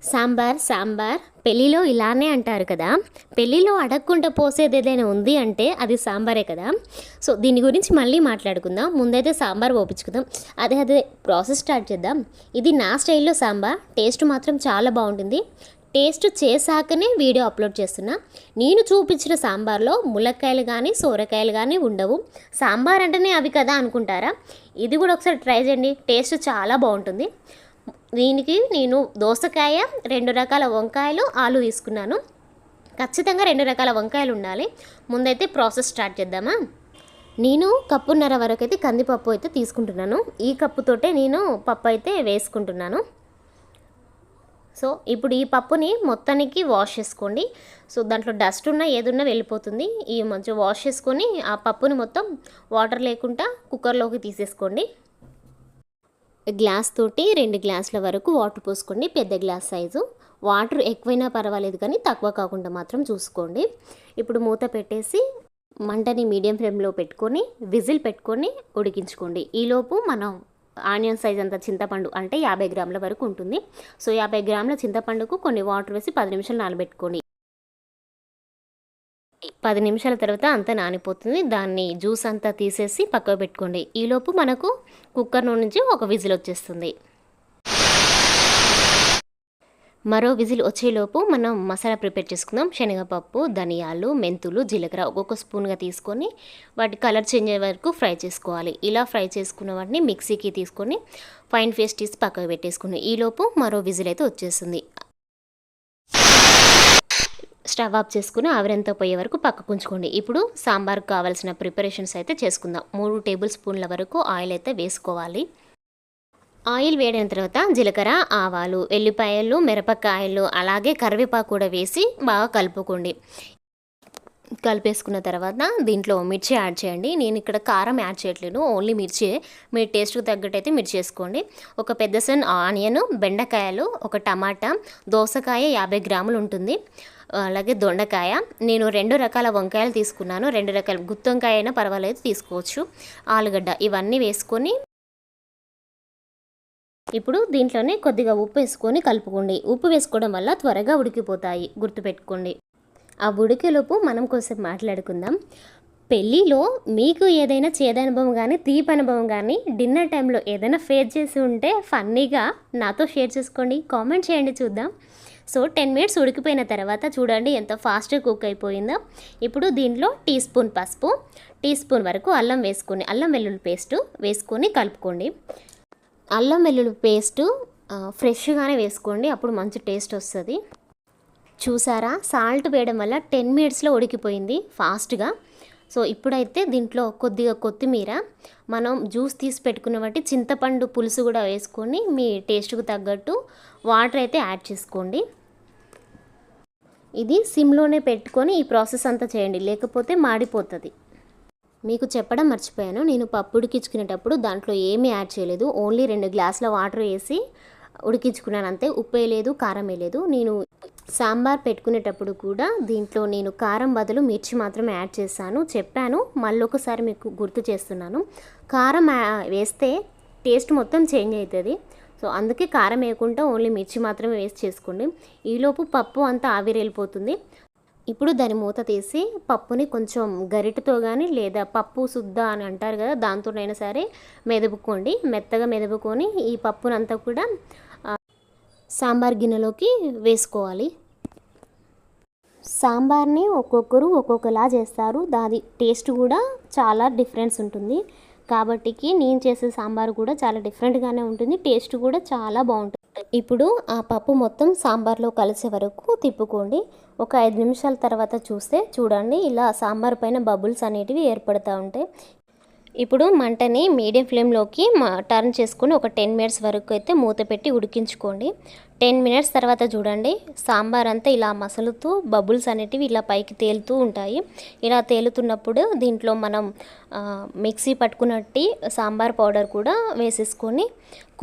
సాంబార్ సాంబార్ పెళ్ళిలో ఇలానే అంటారు కదా. పెళ్ళిలో అడగకుండా పోసేది ఏదైనా ఉంది అంటే అది సాంబారే కదా. సో దీని గురించి మళ్ళీ మాట్లాడుకుందాం. ముందైతే సాంబార్ పోపించుకుందాం. అదే ప్రాసెస్ స్టార్ట్ చేద్దాం. ఇది నా స్టైల్లో సాంబార్. టేస్ట్ మాత్రం చాలా బాగుంటుంది. టేస్ట్ చేశాకనే వీడియో అప్లోడ్ చేస్తున్నా. నేను చూపించిన సాంబార్లో ములక్కాయలు కానీ సోరకాయలు కానీ ఉండవు. సాంబార్ అంటేనే అవి కదా అనుకుంటారా? ఇది కూడా ఒకసారి ట్రై చేయండి. టేస్ట్ చాలా బాగుంటుంది. దీనికి నేను దోసకాయ, 2 రకాల వంకాయలు, ఆలు తీసుకున్నాను. ఖచ్చితంగా 2 రకాల వంకాయలు ఉండాలి. ముందైతే ప్రాసెస్ స్టార్ట్ చేద్దామా. నేను కప్పున్నర వరకు అయితే కందిపప్పు అయితే తీసుకుంటున్నాను. ఈ కప్పుతోటే నేను పప్పు అయితే వేసుకుంటున్నాను. సో ఇప్పుడు ఈ పప్పుని మొత్తానికి వాష్ చేసుకోండి. సో దాంట్లో డస్ట్ ఉన్నా ఏదున్నా వెళ్ళిపోతుంది. ఈ మంచిగా వాష్ చేసుకొని ఆ పప్పుని మొత్తం వాటర్ లేకుండా కుక్కర్లోకి తీసేసుకోండి. గ్లాస్ తోటి 2 గ్లాసుల వరకు వాటర్ పోసుకోండి. పెద్ద గ్లాస్ సైజు. వాటర్ ఎక్కువైనా పర్వాలేదు కానీ తక్కువ కాకుండా మాత్రం చూసుకోండి. ఇప్పుడు మూత పెట్టేసి మంటని మీడియం ఫ్లేమ్లో పెట్టుకొని విజిల్ పెట్టుకొని ఉడికించుకోండి. ఈలోపు మనం ఆనియన్ సైజ్ అంత చింతపండు అంటే 50 గ్రాముల వరకు ఉంటుంది. సో 50 గ్రాముల చింతపండుకు కొన్ని వాటర్ వేసి 10 నిమిషాలు నానబెట్టుకోండి. 10 నిమిషాల తర్వాత అంతా నానిపోతుంది. దాన్ని జ్యూస్ అంతా తీసేసి పక్కకు పెట్టుకోండి. ఈలోపు మనకు కుక్కర్ నుంచి ఒక విజిల్ వచ్చేస్తుంది. మరో విజిల్ వచ్చేలోపు మనం మసాలా ప్రిపేర్ చేసుకుందాం. శనగపప్పు, ధనియాలు, మెంతులు, జీలకర్ర ఒక్కొక్క స్పూన్గా తీసుకొని వాటి కలర్ చేంజ్ అయ్యే వరకు ఫ్రై చేసుకోవాలి. ఇలా ఫ్రై చేసుకున్న వాటిని మిక్సీకి తీసుకొని ఫైన్ పేస్ట్ తీసి పక్కకు పెట్టేసుకుని ఈలోపు మరో విజిల్ అయితే వచ్చేస్తుంది. స్టవ్ ఆఫ్ చేసుకుని ఆవిరంతా పోయే వరకు పక్కకు ఉంచుకోండి. ఇప్పుడు సాంబార్కు కావాల్సిన ప్రిపరేషన్స్ అయితే చేసుకుందాం. 3 టేబుల్ స్పూన్ల వరకు ఆయిల్ అయితే వేసుకోవాలి. ఆయిల్ వేడిన తర్వాత జీలకర్ర, ఆవాలు, ఎల్లిపాయలు, మిరపకాయలు అలాగే కరివేపాకు కూడా వేసి బాగా కలుపుకోండి. కలిపేసుకున్న తర్వాత దీంట్లో మిర్చి యాడ్ చేయండి. నేను ఇక్కడ కారం యాడ్ చేయట్లేదు, ఓన్లీ మిర్చి. మీ టేస్ట్కి తగ్గట్టు అయితే మిర్చి వేసుకోండి. ఒక పెద్ద సన్ ఆనియన్, బెండకాయలు, ఒక టమాటా, దోసకాయ 50 గ్రాములు ఉంటుంది, అలాగే దొండకాయ. నేను 2 రకాల వంకాయలు తీసుకున్నాను. 2 రకాల గుత్తొంకాయ అయినా పర్వాలేదు తీసుకోవచ్చు. ఆలుగడ్డ ఇవన్నీ వేసుకొని ఇప్పుడు దీంట్లోనే కొద్దిగా ఉప్పు వేసుకొని కలుపుకోండి. ఉప్పు వేసుకోవడం వల్ల త్వరగా ఉడికిపోతాయి, గుర్తుపెట్టుకోండి. ఆ ఉడికేలోపు మనం కొంచెం మాట్లాడుకుందాం. పెళ్ళిలో మీకు ఏదైనా చేదనుభవం కానీ తీపి అనుభవం కానీ డిన్నర్ టైంలో ఏదైనా ఫేస్ చేసి ఉంటే ఫన్నీగా నాతో షేర్ చేసుకోండి, కామెంట్ చేయండి, చూద్దాం. సో 10 మినిట్స్ ఉడికిపోయిన తర్వాత చూడండి ఎంత ఫాస్ట్గా కుక్ అయిపోయిందో. ఇప్పుడు దీంట్లో టీ స్పూన్ పసుపు, టీ స్పూన్ వరకు అల్లం వేసుకొని అల్లం వెల్లుల్లి పేస్టు వేసుకొని కలుపుకోండి. అల్లం వెల్లుల్లి పేస్టు ఫ్రెష్గానే వేసుకోండి, అప్పుడు మంచి టేస్ట్ వస్తుంది. చూసారా, సాల్ట్ వేయడం వల్ల 10 మినిట్స్లో ఉడికిపోయింది ఫాస్ట్గా. సో ఇప్పుడైతే దీంట్లో కొద్దిగా కొత్తిమీర, మనం జ్యూస్ తీసి పెట్టుకున్న బట్టి చింతపండు పులుసు కూడా వేసుకొని మీ టేస్ట్కు తగ్గట్టు వాటర్ అయితే యాడ్ చేసుకోండి. ఇది సిమ్లోనే పెట్టుకొని ఈ ప్రాసెస్ అంతా చేయండి, లేకపోతే మాడిపోతుంది. మీకు చెప్పడం మర్చిపోయాను, నేను పప్పు ఉడికించుకునేటప్పుడు దాంట్లో ఏమీ యాడ్ చేయలేదు. ఓన్లీ 2 గ్లాసుల వాటర్ వేసి ఉడికించుకున్నాను అంతే. ఉప్పు వేయలేదు, కారం వేయలేదు. నేను సాంబార్ పెట్టుకునేటప్పుడు కూడా దీంట్లో నేను కారం బదులు మిర్చి మాత్రమే యాడ్ చేశాను, చెప్పాను. మళ్ళీ ఒకసారి మీకు గుర్తు చేస్తున్నాను. కారం వేస్తే టేస్ట్ మొత్తం చేంజ్ అవుతుంది. సో అందుకే కారం వేయకుండా ఓన్లీ మిర్చి మాత్రమే వేసి చేసుకోండి. ఈలోపు పప్పు అంతా ఆవిరి వెళ్ళిపోతుంది. ఇప్పుడు దాని మూత తీసి పప్పుని కొంచెం గరిటతో కానీ లేదా పప్పు శుద్ధ అని అంటారు కదా, దాంతోనైనా సరే మెదుపుకోండి. మెత్తగా మెదుపుకొని ఈ పప్పునంతా కూడా సాంబార్ గిన్నెలోకి వేసుకోవాలి. సాంబార్ని ఒక్కొక్కరు ఒక్కొక్కలా చేస్తారు, దాని టేస్ట్ కూడా చాలా డిఫరెన్స్ ఉంటుంది. కాబట్టికి నేను చేసే సాంబార్ కూడా చాలా డిఫరెంట్గానే ఉంటుంది, టేస్ట్ కూడా చాలా బాగుంటుంది. ఇప్పుడు ఆ పప్పు మొత్తం సాంబార్లో కలిసే వరకు తిప్పుకోండి. ఒక 5 నిమిషాల తర్వాత చూస్తే చూడండి ఇలా సాంబార్ పైన బబుల్స్ అనేటివి ఏర్పడుతూ ఉంటాయి. ఇప్పుడు మంటని మీడియం ఫ్లేమ్లోకి టర్న్ చేసుకొని ఒక 10 మినిట్స్ వరకు అయితే మూత పెట్టి ఉడికించుకోండి. 10 మినిట్స్ తర్వాత చూడండి సాంబార్ అంతా ఇలా మసలుతూ బబుల్స్ అనేటివి ఇలా పైకి తేలుతూ ఉంటాయి. ఇలా తేలుతున్నప్పుడు దీంట్లో మనం మిక్సీ పట్టుకున్నట్టు సాంబార్ పౌడర్ కూడా వేసేసుకొని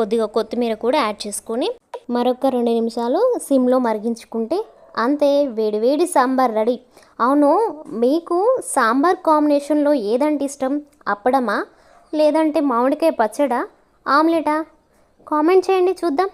కొద్దిగా కొత్తిమీర కూడా యాడ్ చేసుకొని మరొక 2 నిమిషాలు సిమ్లో మరిగించుకుంటే అంతే, వేడి సాంబార్ రెడీ. అవును, మీకు సాంబార్ కాంబినేషన్లో ఏదంటే ఇష్టం? అప్పడమా, లేదంటే మామిడికాయ పచ్చడా, ఆమ్లెటా? కామెంట్ చేయండి, చూద్దాం.